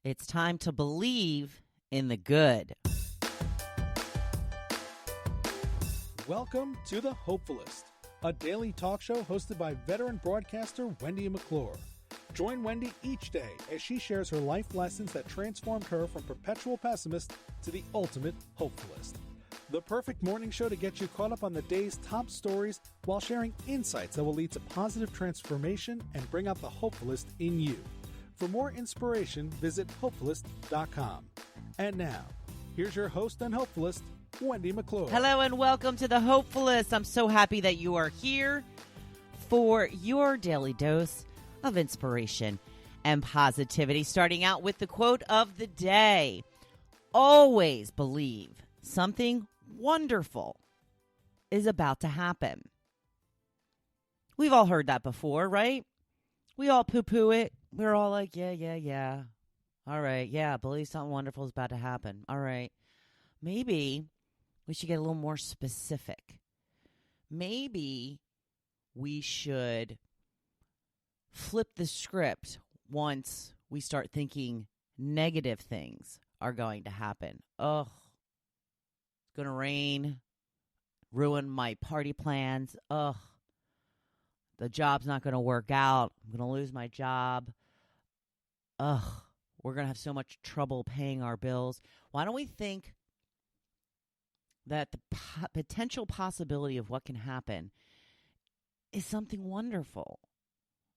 It's time to believe in the good. Welcome to the Hopefulist, a daily talk show hosted by veteran broadcaster Wendy McClure. Join Wendy each day as she shares her life lessons that transformed her from perpetual pessimist to the ultimate hopefulist. The perfect morning show to get you caught up on the day's top stories while sharing insights that will lead to positive transformation and bring out the hopefulist in you. For more inspiration, visit Hopefulist.com. And now, here's your host and hopefulist, Wendy McClure. Hello and welcome to the Hopefulist. I'm so happy that you are here for your daily dose of inspiration and positivity. Starting out with the quote of the day. Always believe something wonderful is about to happen. We've all heard that before, right? We all poo-poo it. We're all like, yeah. All right, yeah, believe something wonderful is about to happen. All right. Maybe we should get a little more specific. Maybe we should flip the script once we start thinking negative things are going to happen. Ugh, it's going to rain, ruin my party plans. Ugh, the job's not going to work out. I'm going to lose my job. Ugh, we're going to have so much trouble paying our bills. Why don't we think that the potential possibility of what can happen is something wonderful?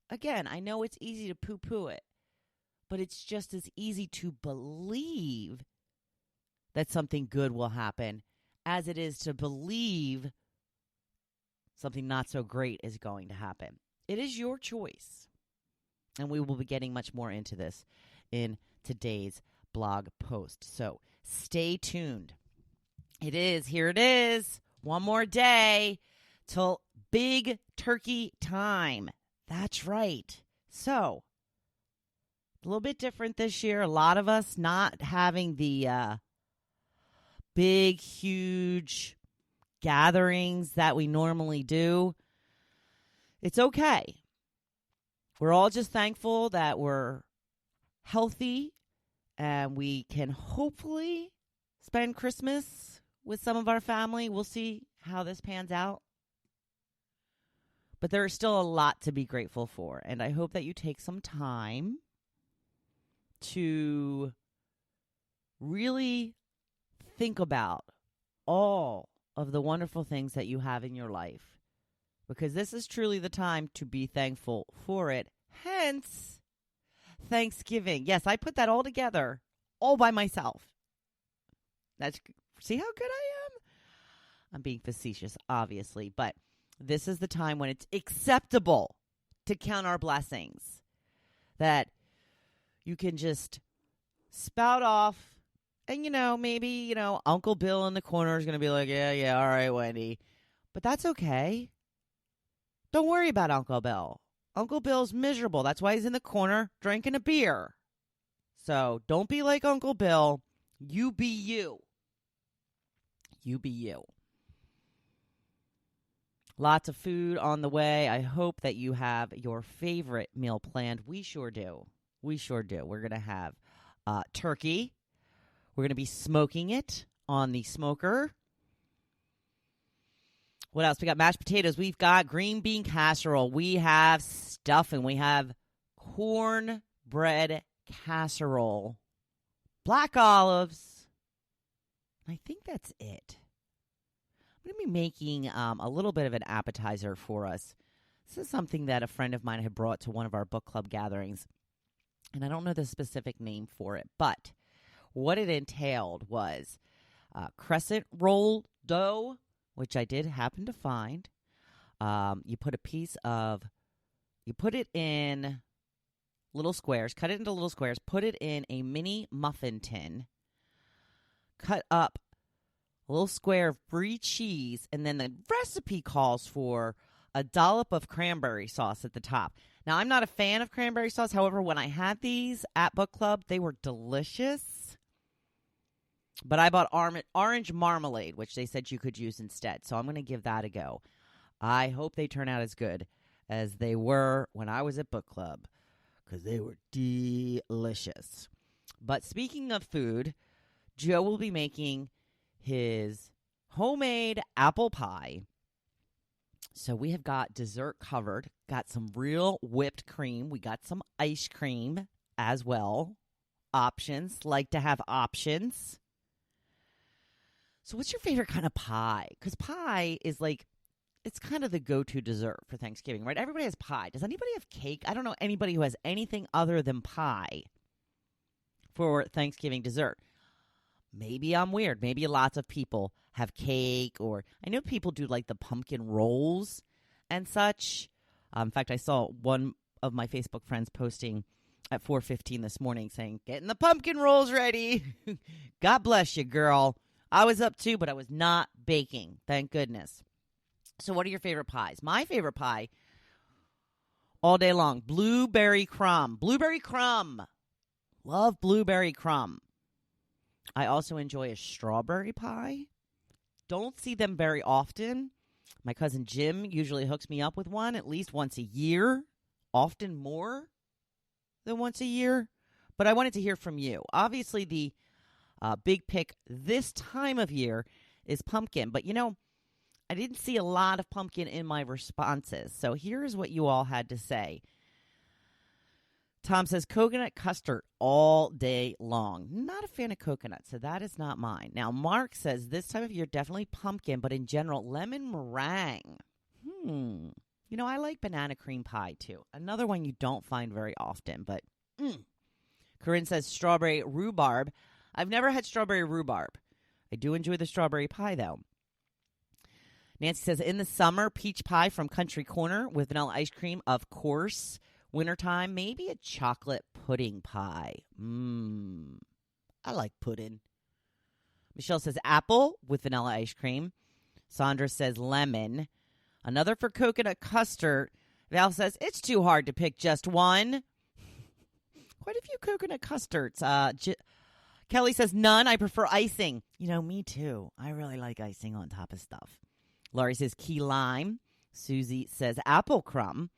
Again, I know it's easy to poo-poo it, but it's just as easy to believe that something good will happen as it is to believe something not so great is going to happen. It is your choice. And we will be getting much more into this in today's blog post. So stay tuned. Here it is. One more day till big turkey time. That's right. So, a little bit different this year. A lot of us not having the big, huge gatherings that we normally do. It's okay. We're all just thankful that we're healthy and we can hopefully spend Christmas with some of our family. We'll see how this pans out. But there is still a lot to be grateful for. And I hope that you take some time to really think about all of the wonderful things that you have in your life. Because this is truly the time to be thankful for it. Hence, Thanksgiving. Yes, I put that all together, all by myself. See how good I am? I'm being facetious, obviously, but this is the time when it's acceptable to count our blessings. That you can just spout off and, maybe, Uncle Bill in the corner is going to be like, yeah, all right, Wendy. But that's okay. Don't worry about Uncle Bill. Uncle Bill's miserable. That's why he's in the corner drinking a beer. So don't be like Uncle Bill. You be you. You be you. Lots of food on the way. I hope that you have your favorite meal planned. We sure do. We're going to have turkey. We're going to be smoking it on the smoker. What else? We got mashed potatoes. We've got green bean casserole. We have stuffing. We have cornbread casserole. Black olives. I think that's it. I'm going to be making a little bit of an appetizer for us. This is something that a friend of mine had brought to one of our book club gatherings. And I don't know the specific name for it. But what it entailed was crescent roll dough, which I did happen to find. You put it in little squares, cut it into little squares, put it in a mini muffin tin, cut up a little square of brie cheese, and then the recipe calls for a dollop of cranberry sauce at the top. Now, I'm not a fan of cranberry sauce. However, when I had these at book club, they were delicious. But I bought orange marmalade, which they said you could use instead. So I'm going to give that a go. I hope they turn out as good as they were when I was at book club, because they were delicious. But speaking of food, Joe will be making his homemade apple pie. So we have got dessert covered, got some real whipped cream. We got some ice cream as well. Options, like to have options. So what's your favorite kind of pie? Because pie is like, it's kind of the go-to dessert for Thanksgiving, right? Everybody has pie. Does anybody have cake? I don't know anybody who has anything other than pie for Thanksgiving dessert. Maybe I'm weird. Maybe lots of people have cake, or I know people do like the pumpkin rolls and such. In fact, I saw one of my Facebook friends posting at 4:15 this morning saying, getting the pumpkin rolls ready. God bless you, girl. I was up too, but I was not baking. Thank goodness. So what are your favorite pies? My favorite pie all day long, blueberry crumb. Blueberry crumb. Love blueberry crumb. I also enjoy a strawberry pie. Don't see them very often. My cousin Jim usually hooks me up with one at least once a year, often more than once a year. But I wanted to hear from you. Obviously, the big pick this time of year is pumpkin. But, you know, I didn't see a lot of pumpkin in my responses. So here's what you all had to say. Tom says coconut custard all day long. Not a fan of coconut, so that is not mine. Now, Mark says this time of year, definitely pumpkin, but in general, lemon meringue. You know, I like banana cream pie, too. Another one you don't find very often, but Corinne says strawberry rhubarb. I've never had strawberry rhubarb. I do enjoy the strawberry pie, though. Nancy says, in the summer, peach pie from Country Corner with vanilla ice cream, of course. Wintertime, maybe a chocolate pudding pie. I like pudding. Michelle says apple with vanilla ice cream. Sandra says lemon. Another for coconut custard. Val says it's too hard to pick just one. Quite a few coconut custards. Kelly says none. I prefer icing. You know, me too. I really like icing on top of stuff. Laurie says key lime. Susie says apple crumb.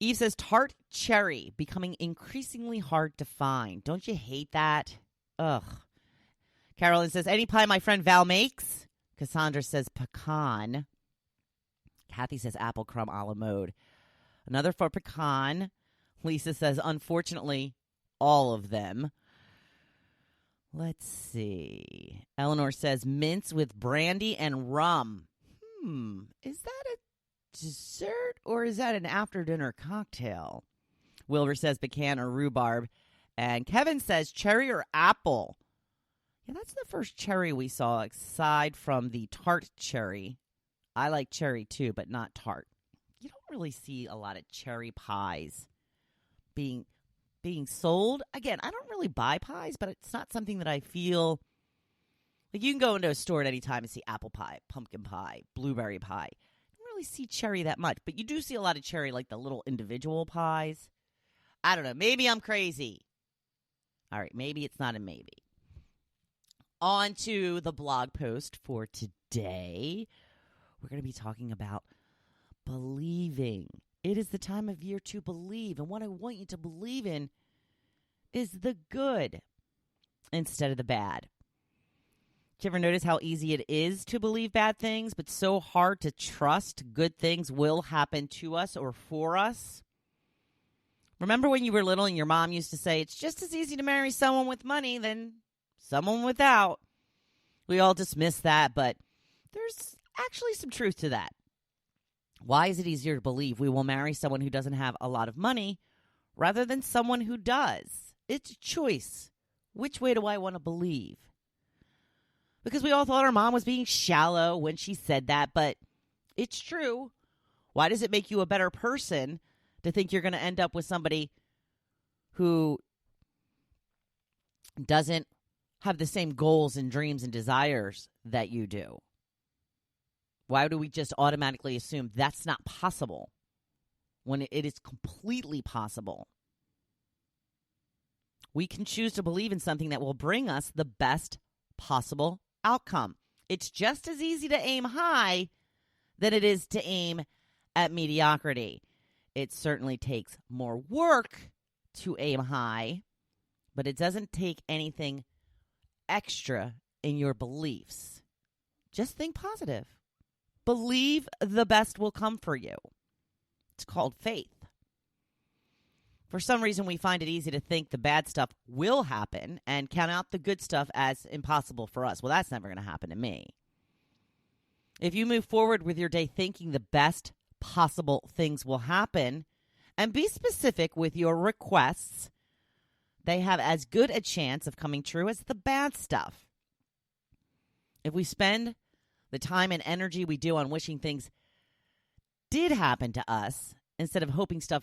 Eve says tart cherry, becoming increasingly hard to find. Don't you hate that? Ugh. Carolyn says, any pie my friend Val makes. Cassandra says pecan. Kathy says apple crumb a la mode. Another for pecan. Lisa says, unfortunately, all of them. Let's see. Eleanor says mince with brandy and rum. Is that a dessert, or is that an after-dinner cocktail? Wilbur says pecan or rhubarb. And Kevin says cherry or apple. Yeah, that's the first cherry we saw, aside from the tart cherry. I like cherry, too, but not tart. You don't really see a lot of cherry pies being sold. Again, I don't really buy pies, but it's not something that I feel... Like, you can go into a store at any time and see apple pie, pumpkin pie, blueberry pie. Really see cherry that much, but you do see a lot of cherry, like the little individual pies. I don't know. Maybe I'm crazy. All right. Maybe it's not a maybe. On to the blog post for today. We're going to be talking about believing. It is the time of year to believe. And what I want you to believe in is the good instead of the bad. Do you ever notice how easy it is to believe bad things, but so hard to trust good things will happen to us or for us? Remember when you were little and your mom used to say, it's just as easy to marry someone with money than someone without. We all dismiss that, but there's actually some truth to that. Why is it easier to believe we will marry someone who doesn't have a lot of money rather than someone who does? It's a choice. Which way do I want to believe? Because we all thought our mom was being shallow when she said that, but it's true. Why does it make you a better person to think you're going to end up with somebody who doesn't have the same goals and dreams and desires that you do? Why do we just automatically assume that's not possible when it is completely possible? We can choose to believe in something that will bring us the best possible outcome. It's just as easy to aim high than it is to aim at mediocrity. It certainly takes more work to aim high, but it doesn't take anything extra in your beliefs. Just think positive. Believe the best will come for you. It's called faith. For some reason, we find it easy to think the bad stuff will happen and count out the good stuff as impossible for us. Well, that's never going to happen to me. If you move forward with your day thinking the best possible things will happen, and be specific with your requests, they have as good a chance of coming true as the bad stuff. If we spend the time and energy we do on wishing things did happen to us instead of hoping stuff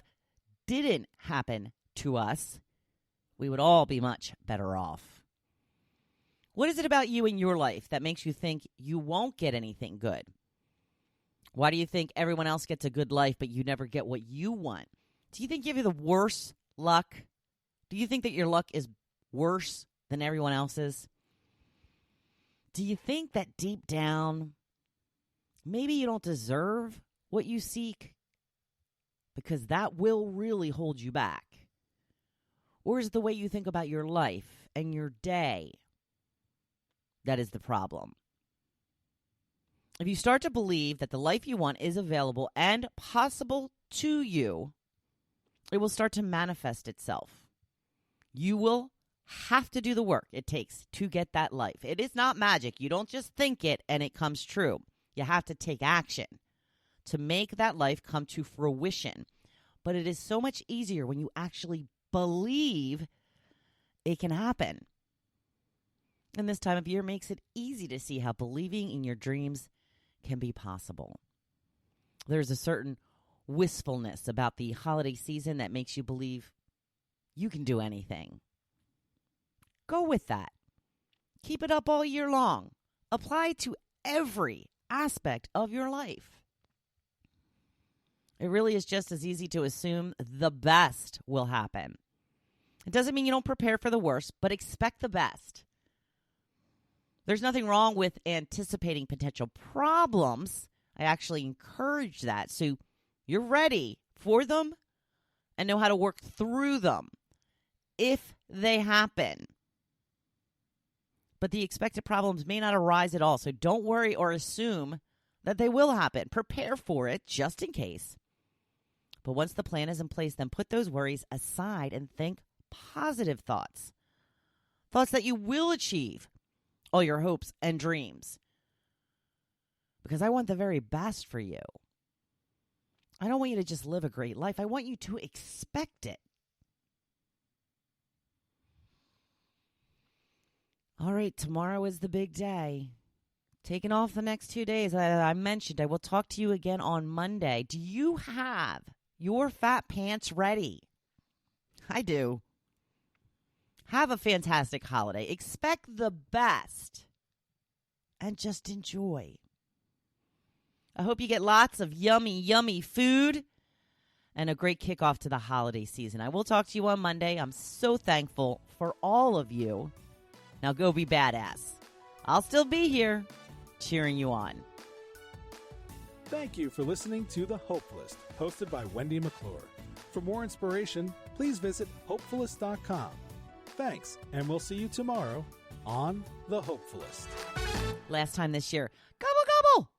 didn't happen to us, we would all be much better off. What is it about you in your life that makes you think you won't get anything good? Why do you think everyone else gets a good life, but you never get what you want? Do you think you have the worst luck? Do you think that your luck is worse than everyone else's? Do you think that deep down, maybe you don't deserve what you seek? Because that will really hold you back. Or is the way you think about your life and your day that is the problem? If you start to believe that the life you want is available and possible to you, it will start to manifest itself. You will have to do the work it takes to get that life. It is not magic. You don't just think it and it comes true. You have to take action to make that life come to fruition. But it is so much easier when you actually believe it can happen. And this time of year makes it easy to see how believing in your dreams can be possible. There's a certain wistfulness about the holiday season that makes you believe you can do anything. Go with that. Keep it up all year long. Apply to every aspect of your life. It really is just as easy to assume the best will happen. It doesn't mean you don't prepare for the worst, but expect the best. There's nothing wrong with anticipating potential problems. I actually encourage that. So you're ready for them and know how to work through them if they happen. But the expected problems may not arise at all. So don't worry or assume that they will happen. Prepare for it just in case. But once the plan is in place, then put those worries aside and think positive thoughts. Thoughts that you will achieve all your hopes and dreams. Because I want the very best for you. I don't want you to just live a great life. I want you to expect it. All right, tomorrow is the big day. Taking off the next 2 days. I mentioned I will talk to you again on Monday. Do you have your fat pants ready? I do. Have a fantastic holiday. Expect the best. And just enjoy. I hope you get lots of yummy, yummy food and a great kickoff to the holiday season. I will talk to you on Monday. I'm so thankful for all of you. Now go be badass. I'll still be here cheering you on. Thank you for listening to The Hopefulist, hosted by Wendy McClure. For more inspiration, please visit Hopefulist.com. Thanks, and we'll see you tomorrow on The Hopefulist. Last time this year. Gobble, gobble!